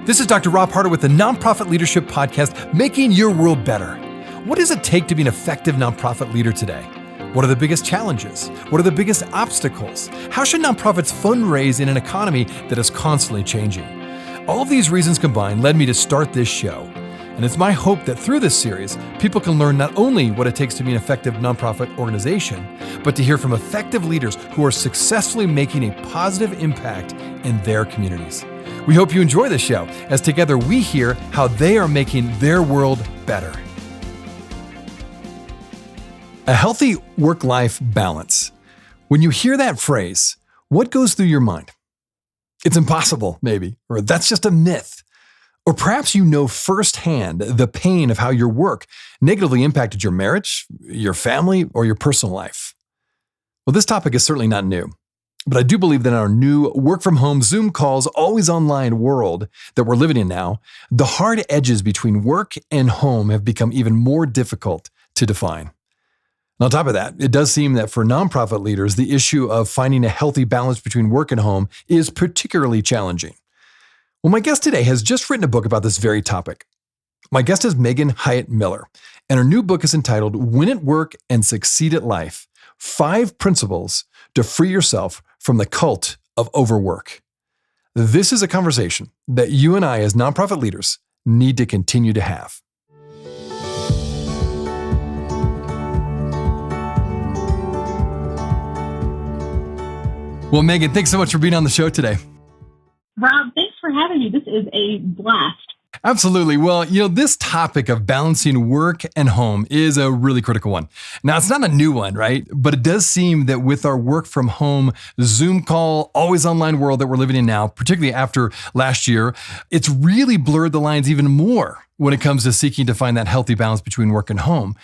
This is Dr. Rob Harder with the Nonprofit Leadership Podcast, Making Your World Better. What does it take to be an effective nonprofit leader today? What are the biggest challenges? What are the biggest obstacles? How should nonprofits fundraise in an economy that is constantly changing? All of these reasons combined led me to start this show. And it's my hope that through this series, people can learn not only what it takes to be an effective nonprofit organization, but to hear from effective leaders who are successfully making a positive impact in their communities. We hope you enjoy the show as together we hear how they are making their world better. A healthy work-life balance. When you hear that phrase, what goes through your mind? It's impossible, maybe, or that's just a myth. Or perhaps you know firsthand the pain of how your work negatively impacted your marriage, your family, or your personal life. Well, this topic is certainly not new. But I do believe that in our new work-from-home, Zoom calls, always online world that we're living in now, the hard edges between work and home have become even more difficult to define. And on top of that, it does seem that for nonprofit leaders, the issue of finding a healthy balance between work and home is particularly challenging. Well, my guest today has just written a book about this very topic. My guest is Megan Hyatt Miller, and her new book is entitled Win at Work and Succeed at Life: 5 Principles to Free Yourself from the Cult of Overwork. This is a conversation that you and I as nonprofit leaders need to continue to have. Well, Megan, thanks so much for being on the show today. Rob, thanks for having me. This is a blast. Absolutely. Well, this topic of balancing work and home is a really critical one. Now, it's not a new one, right? But it does seem that with our work from home, Zoom call, always online world that we're living in now, particularly after last year, it's really blurred the lines even more when it comes to seeking to find that healthy balance between work and home.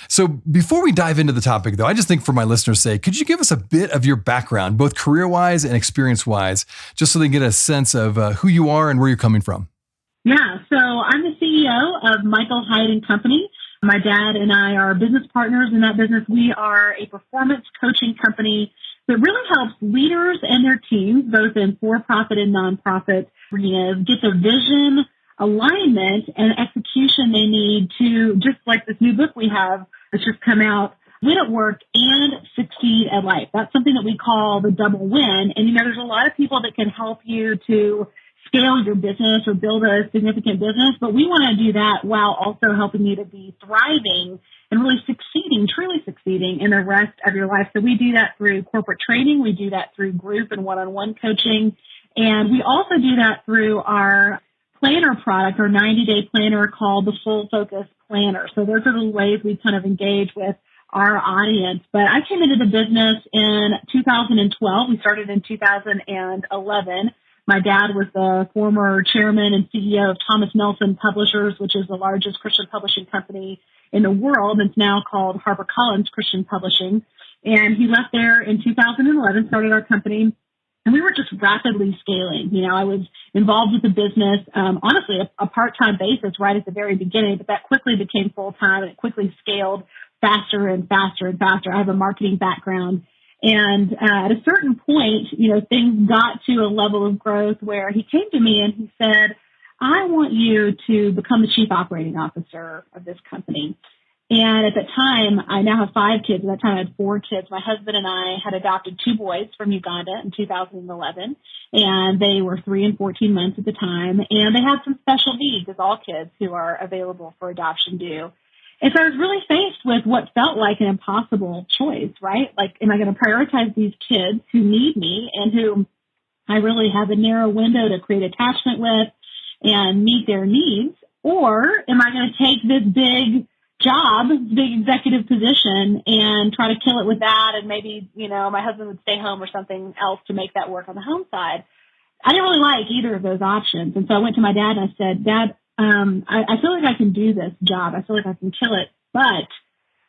So before we dive into the topic, though, I just think for my listeners' sake, could you give us a bit of your background, both career-wise and experience-wise, just so they get a sense of who you are and where you're coming from? Yeah, so I'm the CEO of Michael Hyatt Company. My dad and I are business partners in that business. We are a performance coaching company that really helps leaders and their teams, both in for-profit and nonprofit arenas, get the vision, alignment, and execution they need to, just like this new book we have that's just come out, Win at Work and Succeed at Life. That's something that we call the double win. And, there's a lot of people that can help you to scale your business or build a significant business, but we want to do that while also helping you to be thriving and really succeeding, truly succeeding in the rest of your life. So we do that through corporate training. We do that through group and one-on-one coaching. And we also do that through our planner product, our 90-day planner called the Full Focus Planner. So those are the ways we kind of engage with our audience. But I came into the business in 2012. We started in 2011. My dad was the former chairman and CEO of Thomas Nelson Publishers, which is the largest Christian publishing company in the world. It's now called HarperCollins Christian Publishing. And he left there in 2011, started our company, and we were just rapidly scaling. I was involved with the business, honestly, a part-time basis right at the very beginning, but that quickly became full-time, and it quickly scaled faster and faster and faster. I have a marketing background. And at a certain point, things got to a level of growth where he came to me and he said, I want you to become the chief operating officer of this company. And at that time, I now have 5 kids. At that time, I had 4 kids. My husband and I had adopted 2 boys from Uganda in 2011, and they were 3 and 14 months at the time. And they had some special needs, as all kids who are available for adoption do. And so I was really faced with what felt like an impossible choice, right? Like, am I going to prioritize these kids who need me and who I really have a narrow window to create attachment with and meet their needs? Or am I going to take this big job, big executive position, and try to kill it with that? And maybe, my husband would stay home or something else to make that work on the home side. I didn't really like either of those options. And so I went to my dad and I said, Dad, I feel like I can do this job. I feel like I can kill it, but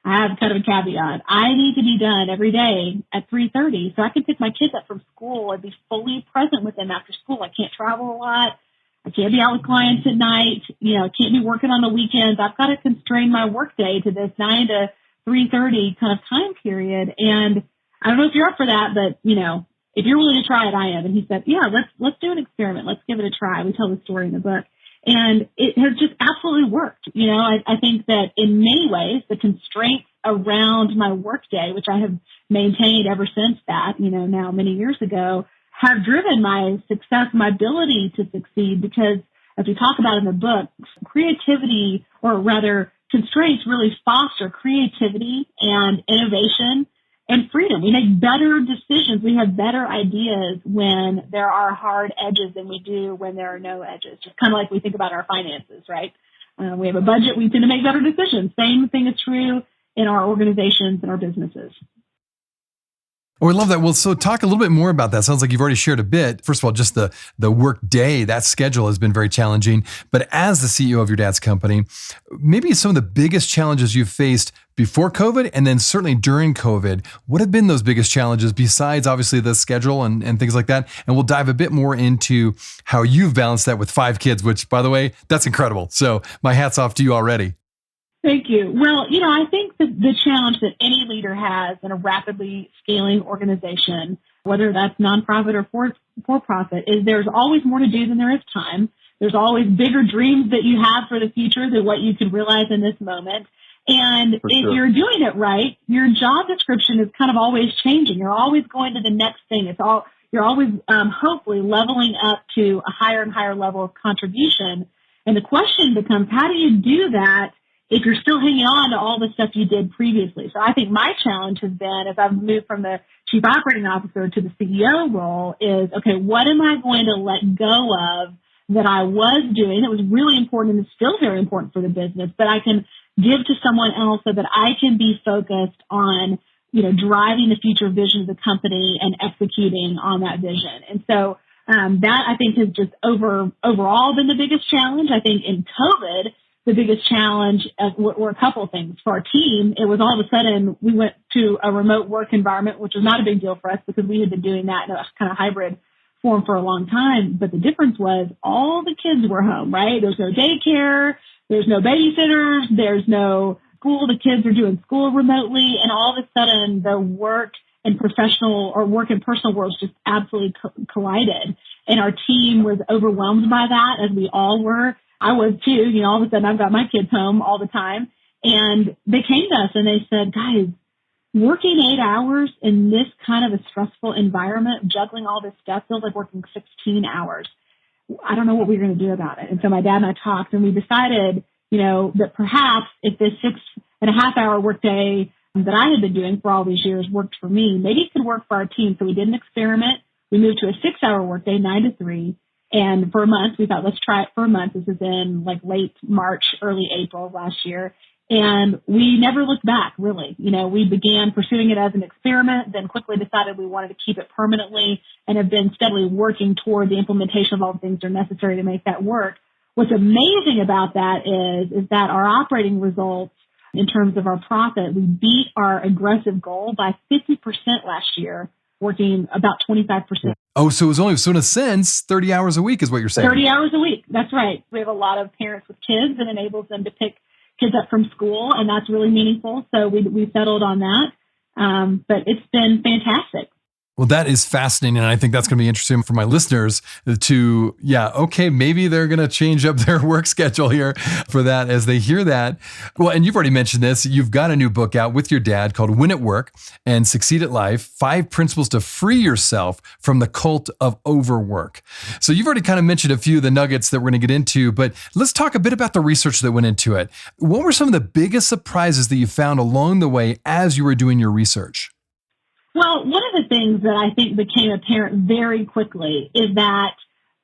I have kind of a caveat. I need to be done every day at 3:30 so I can pick my kids up from school and be fully present with them after school. I can't travel a lot. I can't be out with clients at night. I can't be working on the weekends. I've got to constrain my workday to this 9 to 3:30 kind of time period. And I don't know if you're up for that, but, if you're willing to try it, I am. And he said, yeah, let's do an experiment. Let's give it a try. We tell the story in the book. And it has just absolutely worked. I think that in many ways, the constraints around my workday, which I have maintained ever since that, now many years ago, have driven my success, my ability to succeed, because as we talk about in the book, creativity, or rather constraints, really foster creativity and innovation and freedom. We make better decisions. We have better ideas when there are hard edges than we do when there are no edges. Just kind of like we think about our finances, right? We have a budget. We tend to make better decisions. Same thing is true in our organizations and our businesses. Oh, I love that. Well, so talk a little bit more about that. Sounds like you've already shared a bit. First of all, just the work day, that schedule has been very challenging. But as the CEO of your dad's company, maybe some of the biggest challenges you've faced before COVID and then certainly during COVID, what have been those biggest challenges besides obviously the schedule and things like that? And we'll dive a bit more into how you've balanced that with 5 kids, which, by the way, that's incredible. So my hat's off to you already. Thank you. Well, I think that the challenge that any leader has in a rapidly scaling organization, whether that's nonprofit or for-profit, is there's always more to do than there is time. There's always bigger dreams that you have for the future than what you can realize in this moment. And if you're doing it right, your job description is kind of always changing. You're always going to the next thing. You're always hopefully leveling up to a higher and higher level of contribution. And the question becomes, how do you do that if you're still hanging on to all the stuff you did previously? So I think my challenge has been, as I've moved from the chief operating officer to the CEO role, is, okay, what am I going to let go of that I was doing that was really important and is still very important for the business, but I can give to someone else so that I can be focused on, driving the future vision of the company and executing on that vision. And so that, I think, has just overall been the biggest challenge. I think in COVID, the biggest challenge were a couple of things. For our team, it was all of a sudden we went to a remote work environment, which was not a big deal for us because we had been doing that in a kind of hybrid form for a long time. But the difference was all the kids were home, right? There's no daycare, there's no babysitters, there's no school. The kids are doing school remotely, and all of a sudden the work and professional or work and personal worlds just absolutely collided. And our team was overwhelmed by that, as we all were. I was too. All of a sudden I've got my kids home all the time. And they came to us and they said, guys, working 8 hours in this kind of a stressful environment, juggling all this stuff, feels like working 16 hours. I don't know what we're going to do about it. And so my dad and I talked, and we decided, that perhaps if this 6.5 hour workday that I had been doing for all these years worked for me, maybe it could work for our team. So we did an experiment. We moved to a 6 hour workday, 9 to 3. And for a month, we thought, let's try it for a month. This is in like late March, early April of last year. And we never looked back, really. We began pursuing it as an experiment, then quickly decided we wanted to keep it permanently, and have been steadily working toward the implementation of all the things that are necessary to make that work. What's amazing about that is that our operating results in terms of our profit, we beat our aggressive goal by 50% last year, working about 25%. Oh, so in a sense, 30 hours a week is what you're saying. 30 hours a week. That's right. We have a lot of parents with kids and enables them to pick kids up from school, and that's really meaningful. So we settled on that. But it's been fantastic. Well, that is fascinating. And I think that's going to be interesting for my listeners to, maybe they're going to change up their work schedule here for that as they hear that. Well, and you've already mentioned this. You've got a new book out with your dad called Win at Work and Succeed at Life, 5 Principles to Free Yourself from the Cult of Overwork. So you've already kind of mentioned a few of the nuggets that we're going to get into, but let's talk a bit about the research that went into it. What were some of the biggest surprises that you found along the way as you were doing your research? Well, one of the things that I think became apparent very quickly is that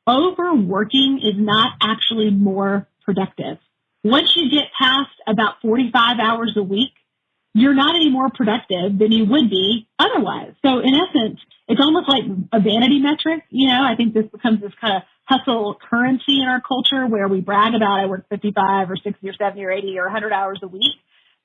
overworking is not actually more productive. Once you get past about 45 hours a week, you're not any more productive than you would be otherwise. So in essence, it's almost like a vanity metric. I think this becomes this kind of hustle currency in our culture where we brag about I work 55 or 60 or 70 or 80 or 100 hours a week.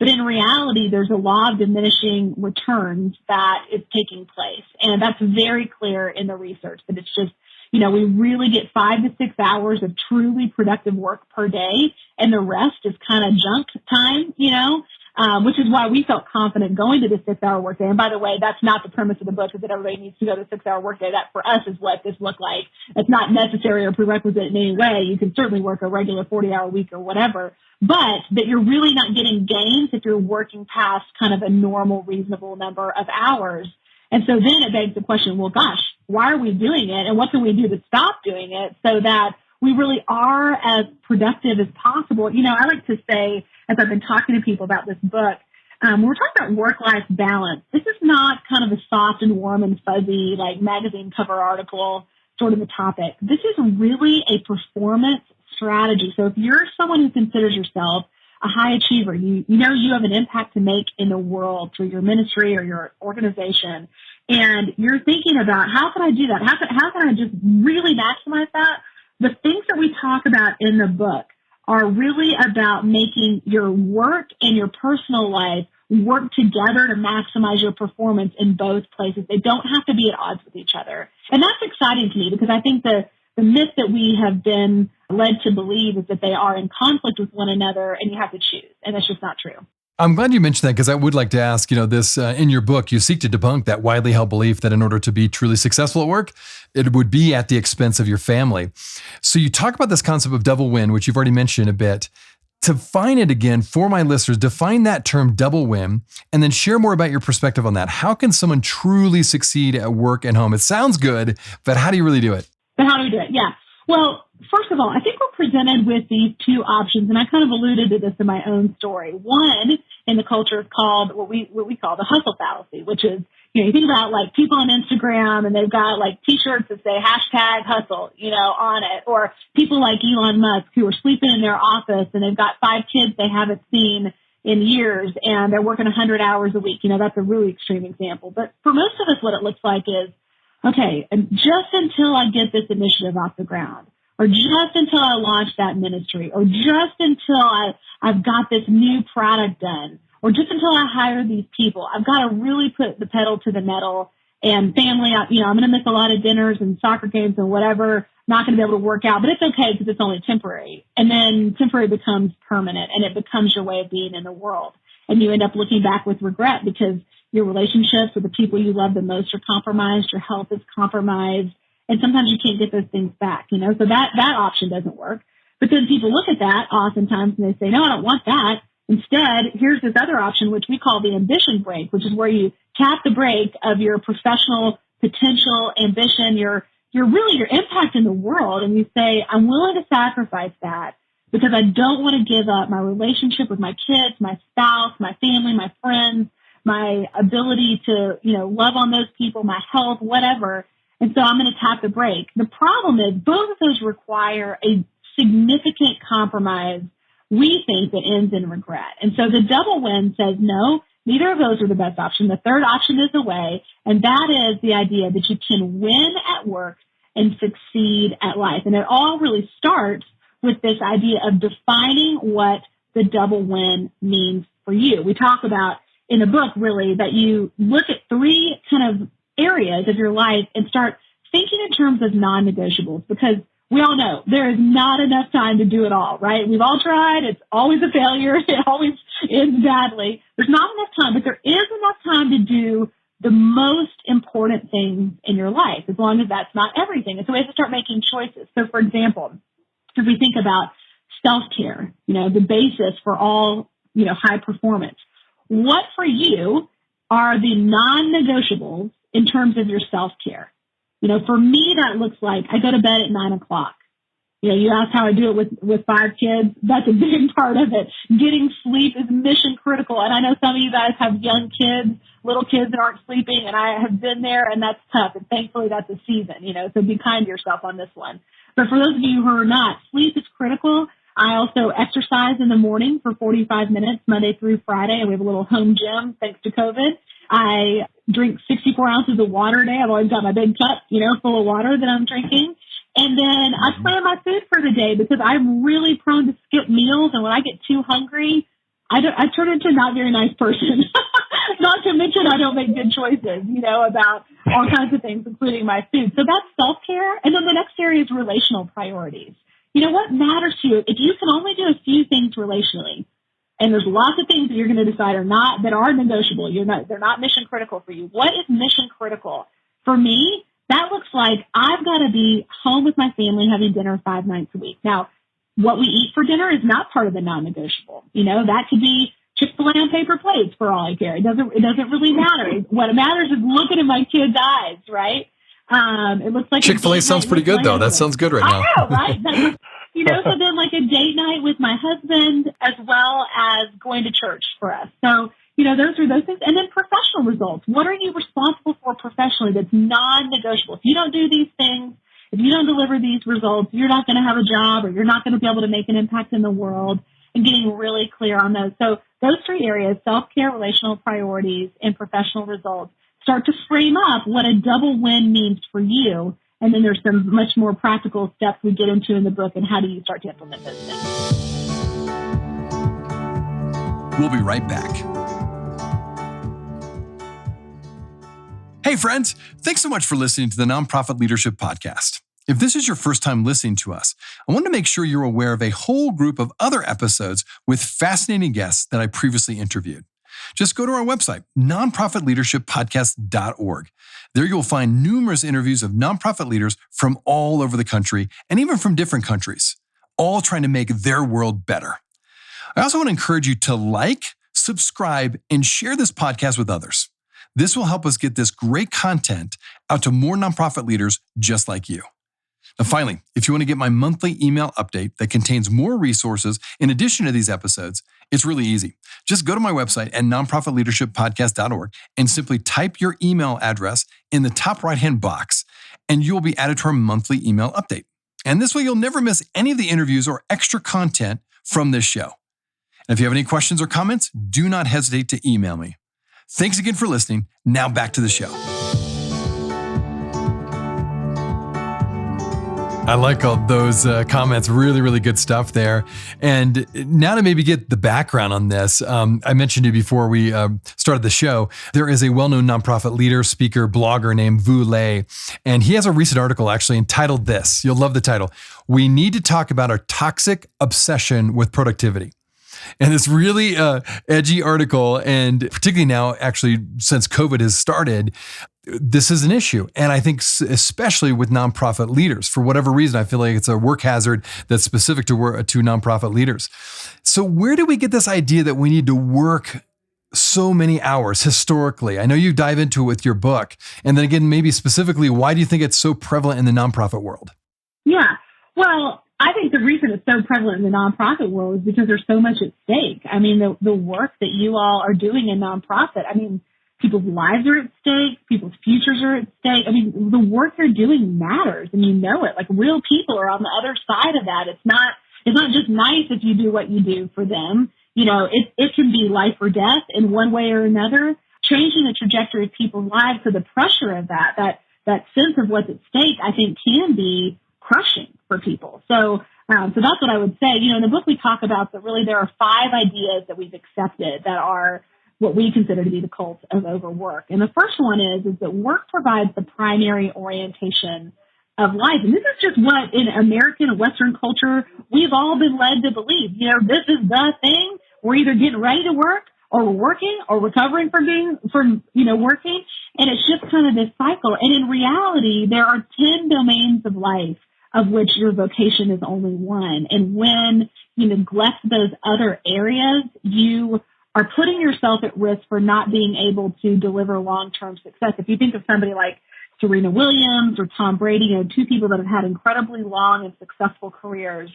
But in reality, there's a law of diminishing returns that is taking place. And that's very clear in the research that it's just, we really get 5 to 6 hours of truly productive work per day. And the rest is kind of junk time, which is why we felt confident going to the 6-hour workday. And by the way, that's not the premise of the book, is that everybody needs to go to the 6-hour workday. That for us is what this looked like. It's not necessary or prerequisite in any way. You can certainly work a regular 40-hour week or whatever, but that you're really not getting gains if you're working past kind of a normal, reasonable number of hours. And so then it begs the question, well, gosh, why are we doing it? And what can we do to stop doing it so that we really are as productive as possible? You know, I like to say, as I've been talking to people about this book, when we're talking about work-life balance, this is not kind of a soft and warm and fuzzy, like magazine cover article sort of a topic. This is really a performance strategy. So if you're someone who considers yourself a high achiever, you know you have an impact to make in the world through your ministry or your organization, and you're thinking about how can I do that? How can I just really maximize that? The things that we talk about in the book are really about making your work and your personal life work together to maximize your performance in both places. They don't have to be at odds with each other. And that's exciting to me, because I think the myth that we have been led to believe is that they are in conflict with one another and you have to choose. And that's just not true. I'm glad you mentioned that, because I would like to ask, this in your book, you seek to debunk that widely held belief that in order to be truly successful at work, it would be at the expense of your family. So you talk about this concept of double win, which you've already mentioned a bit. To define it again for my listeners, define that term double win, and then share more about your perspective on that. How can someone truly succeed at work and home? It sounds good, but how do you really do it? But how do we do it? Yeah. Well, first of all, I think we're presented with these two options, and I kind of alluded to this in my own story. One in the culture is called what we call the hustle fallacy, which is, you think about like people on Instagram and they've got like t-shirts that say #hustle, on it, or people like Elon Musk who are sleeping in their office and they've got 5 kids they haven't seen in years and they're working 100 hours a week. That's a really extreme example. But for most of us, what it looks like is, okay, and just until I get this initiative off the ground, or just until I launch that ministry, or just until I've got this new product done, or just until I hire these people, I've got to really put the pedal to the metal. And family, I'm going to miss a lot of dinners and soccer games and whatever, not going to be able to work out, but it's okay because it's only temporary. And then temporary becomes permanent, and it becomes your way of being in the world. And you end up looking back with regret because your relationships with the people you love the most are compromised, your health is compromised, and sometimes you can't get those things back, So that option doesn't work. But then people look at that oftentimes and they say, no, I don't want that. Instead, here's this other option, which we call the ambition brake, which is where you tap the brake of your professional potential, ambition, your impact in the world. And you say, I'm willing to sacrifice that because I don't want to give up my relationship with my kids, my spouse, my family, my friends, my ability to, love on those people, my health, whatever. And so I'm going to tap the brake. The problem is both of those require a significant compromise, we think, that ends in regret. And so the double win says, no, neither of those are the best option. The third option is the way, and that is the idea that you can win at work and succeed at life. And it all really starts with this idea of defining what the double win means for you. We talk about in the book, really, that you look at 3 kind of areas of your life and start thinking in terms of non-negotiables, because we all know there is not enough time to do it all, right? We've all tried. It's always a failure. It always ends badly. There's not enough time, but there is enough time to do the most important things in your life, as long as that's not everything. And so we have to start making choices. So, for example, if we think about self-care, the basis for all, high performance, what for you are the non-negotiables in terms of your self-care? For me, that looks like I go to bed at 9 o'clock. You ask how I do it with 5 kids. That's a big part of it. Getting sleep is mission critical. And I know some of you guys have young kids, little kids that aren't sleeping, and I have been there, and that's tough. And thankfully, that's a season, so be kind to yourself on this one. But for those of you who are not, sleep is critical. I also exercise in the morning for 45 minutes, Monday through Friday, and we have a little home gym thanks to COVID. I drink 64 ounces of water a day. I've always got my big cup, full of water that I'm drinking. And then I plan my food for the day because I'm really prone to skip meals. And when I get too hungry, I turn into a not very nice person. Not to mention I don't make good choices, about all kinds of things, including my food. So that's self-care. And then the next area is relational priorities. What matters to you? If you can only do a few things relationally, And there's lots of things that you're going to decide that are negotiable. They're not mission critical for you. What is mission critical? For me, that looks like I've got to be home with my family having dinner 5 nights a week. Now, what we eat for dinner is not part of the non-negotiable. That could be Chick-fil-A on paper plates for all I care. It doesn't really matter. What matters is looking in my kids' eyes, right? It looks like Chick-fil-A sounds pretty good, though. That sounds good right now. I know, right? So then like a date night with my husband as well as going to church for us. So, those are those things. And then professional results. What are you responsible for professionally that's non-negotiable? If you don't do these things, if you don't deliver these results, you're not going to have a job or you're not going to be able to make an impact in the world, and getting really clear on those. So those 3 areas, self-care, relational priorities, and professional results, start to frame up what a double win means for you. And then there's some much more practical steps we get into in the book and how do you start to implement those things. We'll be right back. Hey friends, thanks so much for listening to the Nonprofit Leadership Podcast. If this is your first time listening to us, I want to make sure you're aware of a whole group of other episodes with fascinating guests that I previously interviewed. Just go to our website, nonprofitleadershippodcast.org. There you'll find numerous interviews of nonprofit leaders from all over the country and even from different countries, all trying to make their world better. I also want to encourage you to like, subscribe, and share this podcast with others. This will help us get this great content out to more nonprofit leaders just like you. Now, finally, if you want to get my monthly email update that contains more resources in addition to these episodes, it's really easy. Just go to my website at nonprofitleadershippodcast.org and simply type your email address in the top right-hand box, and you'll be added to our monthly email update. And this way, you'll never miss any of the interviews or extra content from this show. And if you have any questions or comments, do not hesitate to email me. Thanks again for listening. Now back to the show. I like all those comments. Really, really good stuff there. And now to maybe get the background on this, I mentioned to you before we started the show, there is a well-known nonprofit leader, speaker, blogger named Vu Le, and he has a recent article actually entitled this. You'll love the title. We need to talk about our toxic obsession with productivity. And it's really edgy article, and particularly now, actually, since COVID has started, this is an issue. And I think especially with nonprofit leaders, for whatever reason, I feel like it's a work hazard that's specific to nonprofit leaders. So where do we get this idea that we need to work so many hours historically? I know you dive into it with your book. And then again, maybe specifically, why do you think it's so prevalent in the nonprofit world? Yeah, well, I think the reason it's so prevalent in the nonprofit world is because there's so much at stake. I mean, the work that you all are doing in nonprofit, I mean, people's lives are at stake, people's futures are at stake. I mean, the work you're doing matters, and you know it. Like, real people are on the other side of that. It's not just nice if you do what you do for them. It can be life or death in one way or another. Changing the trajectory of people's lives, so the pressure of that sense of what's at stake, I think, can be crushing for people. So that's what I would say. In the book we talk about that really there are 5 ideas that we've accepted that are what we consider to be the cult of overwork. And the first one is that work provides the primary orientation of life. And this is just what in American and Western culture we've all been led to believe. This is the thing. We're either getting ready to work or we're working or recovering from working. And it's just kind of this cycle. And in reality, there are 10 domains of life of which your vocation is only one. And when you neglect those other areas, you are putting yourself at risk for not being able to deliver long-term success. If you think of somebody like Serena Williams or Tom Brady, 2 people that have had incredibly long and successful careers,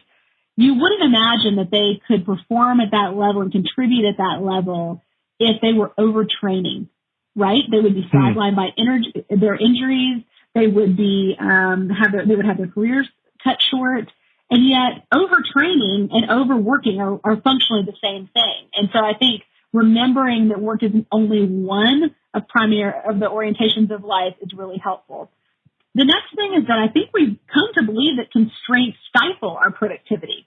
you wouldn't imagine that they could perform at that level and contribute at that level if they were overtraining, right? They would be sidelined by their injuries. They would be they would have their careers cut short, and yet overtraining and overworking are functionally the same thing. And so I think remembering that work is only one of the orientations of life is really helpful. The next thing is that I think we've come to believe that constraints stifle our productivity,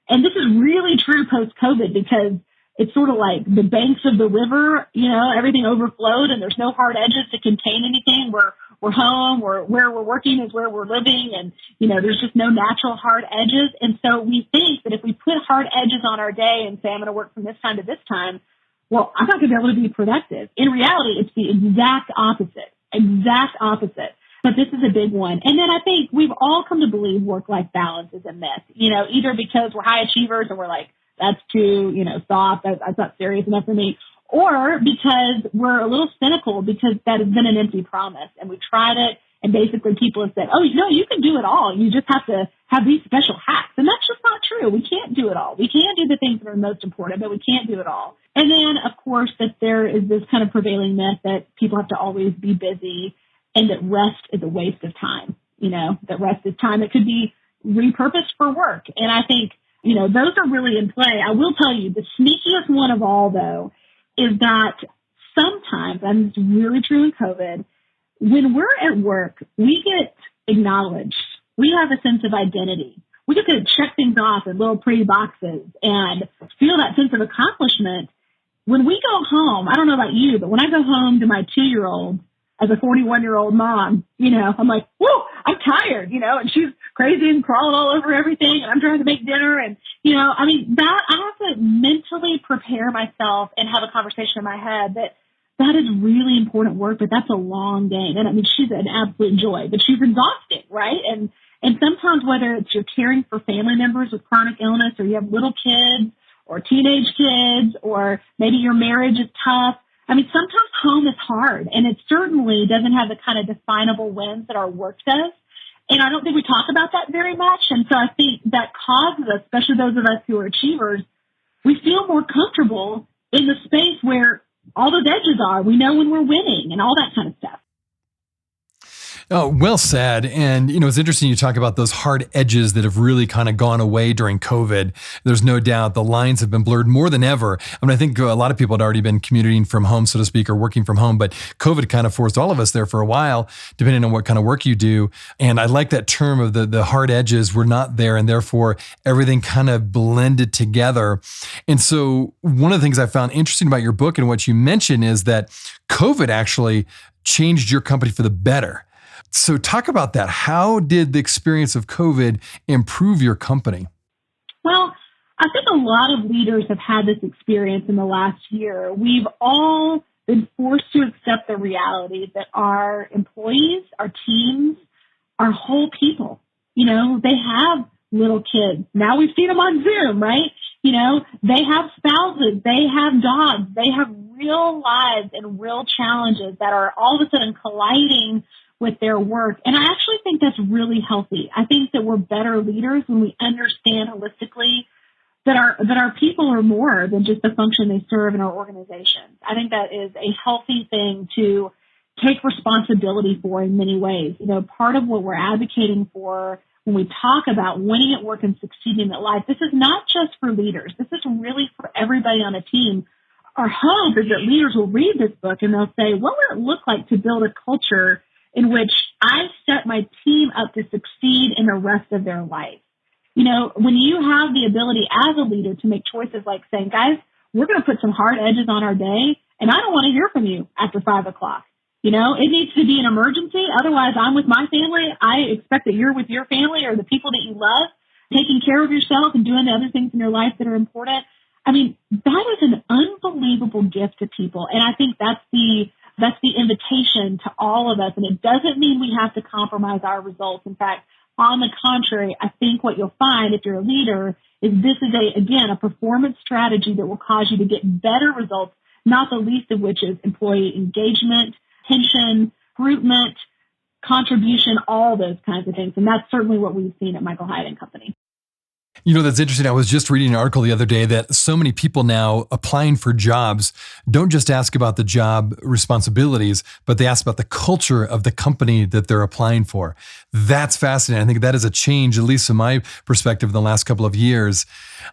and this is really true post-COVID because it's sort of like the banks of the river, everything overflowed and there's no hard edges to contain anything. we're home, or where we're working is where we're living. And, there's just no natural hard edges. And so we think that if we put hard edges on our day and say, I'm going to work from this time to this time, well, I'm not going to be able to be productive. In reality, it's the exact opposite. But this is a big one. And then I think we've all come to believe work-life balance is a myth, either because we're high achievers and we're like, that's too, soft, that's not serious enough for me, or because we're a little cynical because that has been an empty promise and we tried it and basically people have said, oh, you can do it all. You just have to have these special hacks. And that's just not true. We can't do it all. We can do the things that are most important, but we can't do it all. And then, of course, that there is this kind of prevailing myth that people have to always be busy and that rest is a waste of time, that rest is time that could be repurposed for work. And I think, those are really in play. I will tell you the sneakiest one of all, though, is that sometimes, and it's really true in COVID, when we're at work, we get acknowledged. We have a sense of identity. We get to check things off in little pretty boxes and feel that sense of accomplishment. When we go home, I don't know about you, but when I go home to my 2-year-old as a 41-year-old mom, I'm like, whoa, I'm tired, and she's crazy and crawling all over everything, and I'm trying to make dinner, and, that I have to mentally prepare myself and have a conversation in my head that is really important work, but that's a long day. And she's an absolute joy, but she's exhausting, right? And sometimes whether it's you're caring for family members with chronic illness, or you have little kids or teenage kids, or maybe your marriage is tough. Sometimes home is hard, and it certainly doesn't have the kind of definable wins that our work does. And I don't think we talk about that very much. And so I think that causes us, especially those of us who are achievers, we feel more comfortable in the space where all those edges are. We know when we're winning and all that kind of stuff. Oh, well said. And, it's interesting you talk about those hard edges that have really kind of gone away during COVID. There's no doubt the lines have been blurred more than ever. I think a lot of people had already been commuting from home, so to speak, or working from home, but COVID kind of forced all of us there for a while, depending on what kind of work you do. And I like that term of the hard edges were not there, and therefore everything kind of blended together. And so one of the things I found interesting about your book and what you mentioned is that COVID actually changed your company for the better. So talk about that. How did the experience of COVID improve your company? Well, I think a lot of leaders have had this experience in the last year. We've all been forced to accept the reality that our employees, our teams, our whole people, they have little kids. Now we've seen them on Zoom, right? They have spouses, they have dogs, they have real lives and real challenges that are all of a sudden colliding with their work. And I actually think that's really healthy. I think that we're better leaders when we understand holistically that our people are more than just the function they serve in our organizations. I think that is a healthy thing to take responsibility for in many ways. Part of what we're advocating for when we talk about winning at work and succeeding at life, this is not just for leaders. This is really for everybody on a team. Our hope is that leaders will read this book and they'll say, what would it look like to build a culture in which I set my team up to succeed in the rest of their life? When you have the ability as a leader to make choices like saying, guys, we're going to put some hard edges on our day, and I don't want to hear from you after 5 o'clock. It needs to be an emergency. Otherwise, I'm with my family. I expect that you're with your family or the people that you love, taking care of yourself and doing the other things in your life that are important. That is an unbelievable gift to people. And I think that's the invitation to all of us. And it doesn't mean we have to compromise our results. In fact, on the contrary, I think what you'll find if you're a leader is this is a performance strategy that will cause you to get better results, not the least of which is employee engagement, retention, recruitment, contribution, all those kinds of things. And that's certainly what we've seen at Michael Hyatt Company. That's interesting. I was just reading an article the other day that so many people now applying for jobs don't just ask about the job responsibilities, but they ask about the culture of the company that they're applying for. That's fascinating. I think that is a change, at least from my perspective, in the last couple of years.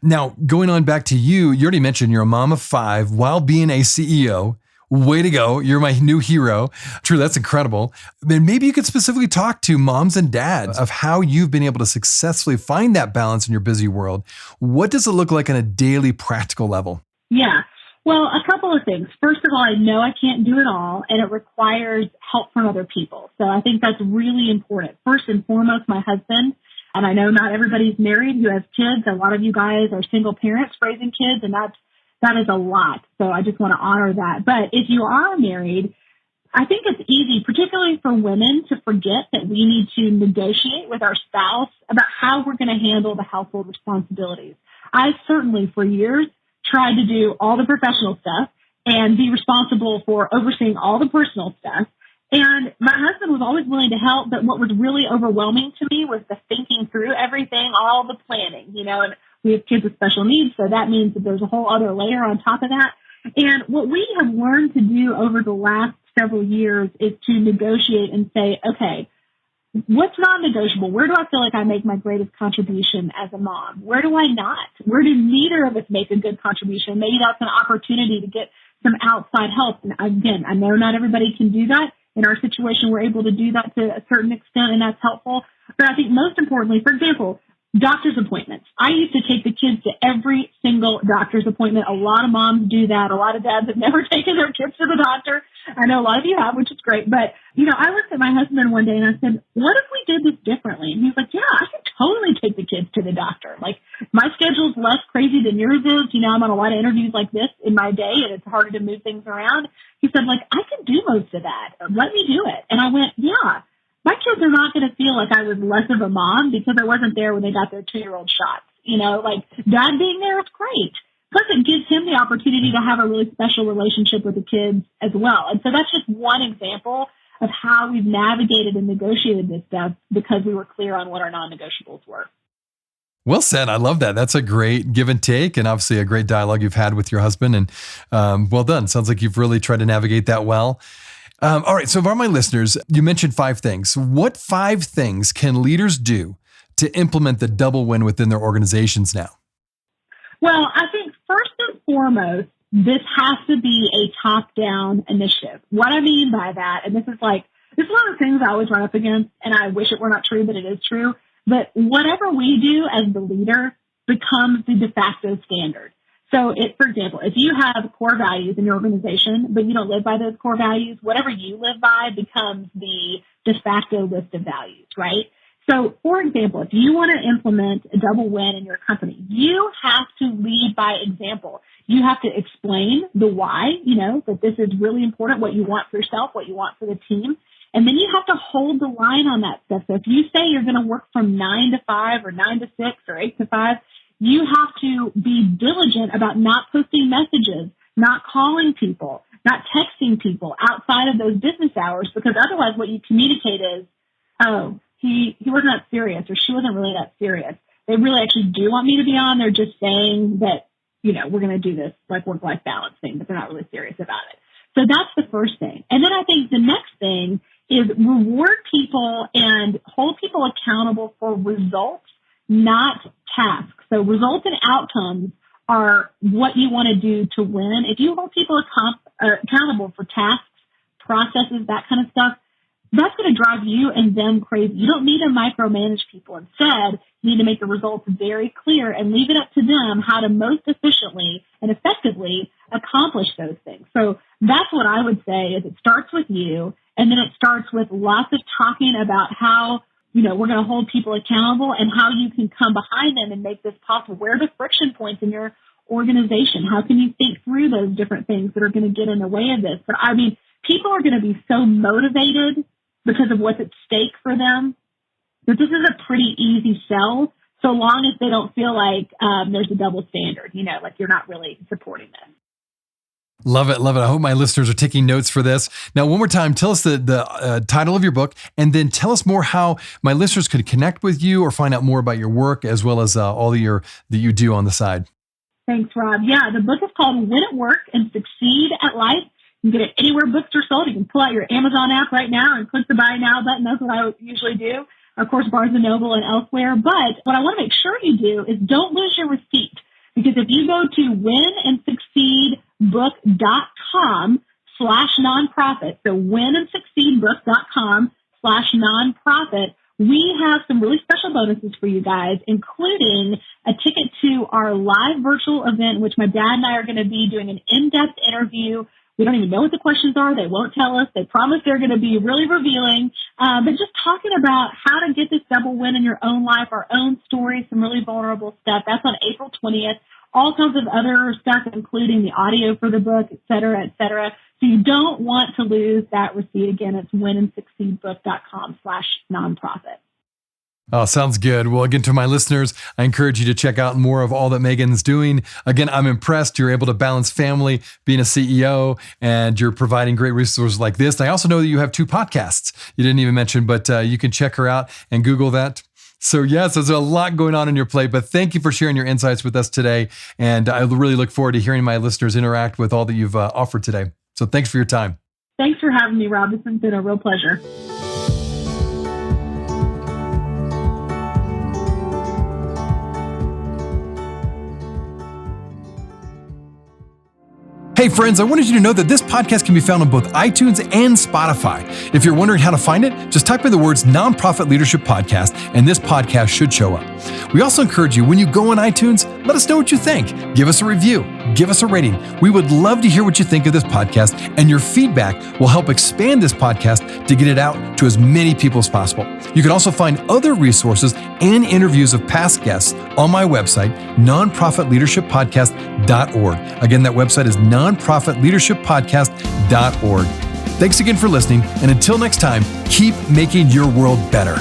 Now, going on back to you already mentioned you're a mom of 5 while being a CEO. Way to go. You're my new hero. True, that's incredible. Then maybe you could specifically talk to moms and dads of how you've been able to successfully find that balance in your busy world. What does it look like on a daily practical level? Yeah. Well, a couple of things. First of all, I know I can't do it all, and it requires help from other people. So I think that's really important. First and foremost, my husband. And I know not everybody's married who has kids. A lot of you guys are single parents raising kids, and that is a lot. So I just want to honor that. But if you are married, I think it's easy, particularly for women, to forget that we need to negotiate with our spouse about how we're going to handle the household responsibilities. I certainly, for years, tried to do all the professional stuff and be responsible for overseeing all the personal stuff. And my husband was always willing to help, but what was really overwhelming to me was the thinking through everything, all the planning, and we have kids with special needs, so that means that there's a whole other layer on top of that. And what we have learned to do over the last several years is to negotiate and say, okay, what's non-negotiable? Where do I feel like I make my greatest contribution as a mom? Where do I not? Where do neither of us make a good contribution? Maybe that's an opportunity to get some outside help. And again, I know not everybody can do that. In our situation, we're able to do that to a certain extent, and that's helpful. But I think most importantly, for example, doctor's appointments. I used to take the kids to every single doctor's appointment. A lot of moms do that. A lot of dads have never taken their kids to the doctor. I know a lot of you have, which is great. But, I looked at my husband one day and I said, what if we did this differently? And he was like, yeah, I could totally take the kids to the doctor. Like, my schedule's less crazy than yours is. I'm on a lot of interviews like this in my day, and it's harder to move things around. He said, I can do most of that. Let me do it. And I went, yeah. My kids are not going to feel like I was less of a mom because I wasn't there when they got their 2-year-old shots. Dad being there is great. Plus, it gives him the opportunity to have a really special relationship with the kids as well. And so that's just one example of how we've navigated and negotiated this stuff because we were clear on what our non-negotiables were. Well said. I love that. That's a great give and take, and obviously a great dialogue you've had with your husband. And well done. Sounds like you've really tried to navigate that well. All right. So for my listeners, you mentioned 5 things. What 5 things can leaders do to implement the double win within their organizations now? Well, I think first and foremost, this has to be a top-down initiative. What I mean by that, and this is one of the things I always run up against, and I wish it were not true, but it is true, but whatever we do as the leader becomes the de facto standard. So, for example, if you have core values in your organization, but you don't live by those core values, whatever you live by becomes the de facto list of values, right? So, for example, if you want to implement a double win in your company, you have to lead by example. You have to explain the why, that this is really important, what you want for yourself, what you want for the team. And then you have to hold the line on that stuff. So if you say you're going to work from 9 to 5 or 9 to 6 or 8 to 5, you have to be diligent about not posting messages, not calling people, not texting people outside of those business hours, because otherwise what you communicate is, oh, he wasn't that serious, or she wasn't really that serious. They really actually do want me to be on. They're just saying that, we're going to do this like work-life balance thing, but they're not really serious about it. So that's the first thing. And then I think the next thing is reward people and hold people accountable for results, not tasks. So results and outcomes are what you want to do to win. If you hold people accountable for tasks, processes, that kind of stuff, that's going to drive you and them crazy. You don't need to micromanage people. Instead, you need to make the results very clear and leave it up to them how to most efficiently and effectively accomplish those things. So that's what I would say is it starts with you, and then it starts with lots of talking about how, we're going to hold people accountable and how you can come behind them and make this possible. Where are the friction points in your organization? How can you think through those different things that are going to get in the way of this? But I mean, people are going to be so motivated because of what's at stake for them that this is a pretty easy sell, so long as they don't feel like there's a double standard, like you're not really supporting this. Love it. Love it. I hope my listeners are taking notes for this. Now, one more time, tell us the title of your book, and then tell us more how my listeners could connect with you or find out more about your work, as well as all that you do on the side. Thanks, Rob. Yeah, the book is called Win at Work and Succeed at Life. You can get it anywhere books are sold. You can pull out your Amazon app right now and click the Buy Now button. That's what I usually do. Of course, Barnes & Noble and elsewhere. But what I want to make sure you do is don't lose your receipt. Because if you go to winandsucceedbook.com/nonprofit, so winandsucceedbook.com/nonprofit, we have some really special bonuses for you guys, including a ticket to our live virtual event, which my dad and I are going to be doing an in-depth interview. We don't even know what the questions are. They won't tell us. They promise they're going to be really revealing. But just talking about how to get this double win in your own life, our own stories, some really vulnerable stuff. That's on April 20th. All kinds of other stuff, including the audio for the book, et cetera, et cetera. So you don't want to lose that receipt. Again, it's winandsucceedbook.com/nonprofit. Oh, sounds good. Well, again, to my listeners, I encourage you to check out more of all that Megan's doing. Again, I'm impressed you're able to balance family, being a CEO, and you're providing great resources like this. I also know that you have 2 podcasts you didn't even mention, but you can check her out and Google that. So yes, there's a lot going on your plate, but thank you for sharing your insights with us today. And I really look forward to hearing my listeners interact with all that you've offered today. So thanks for your time. Thanks for having me, Rob. This has been a real pleasure. Hey friends, I wanted you to know that this podcast can be found on both iTunes and Spotify. If you're wondering how to find it, just type in the words Nonprofit Leadership Podcast and this podcast should show up. We also encourage you, when you go on iTunes, let us know what you think. Give us a review. Give us a rating. We would love to hear what you think of this podcast, and your feedback will help expand this podcast to get it out to as many people as possible. You can also find other resources and interviews of past guests on my website, nonprofitleadershippodcast.org. Again, that website is nonprofitleadershippodcast.org. Thanks again for listening, and until next time, keep making your world better.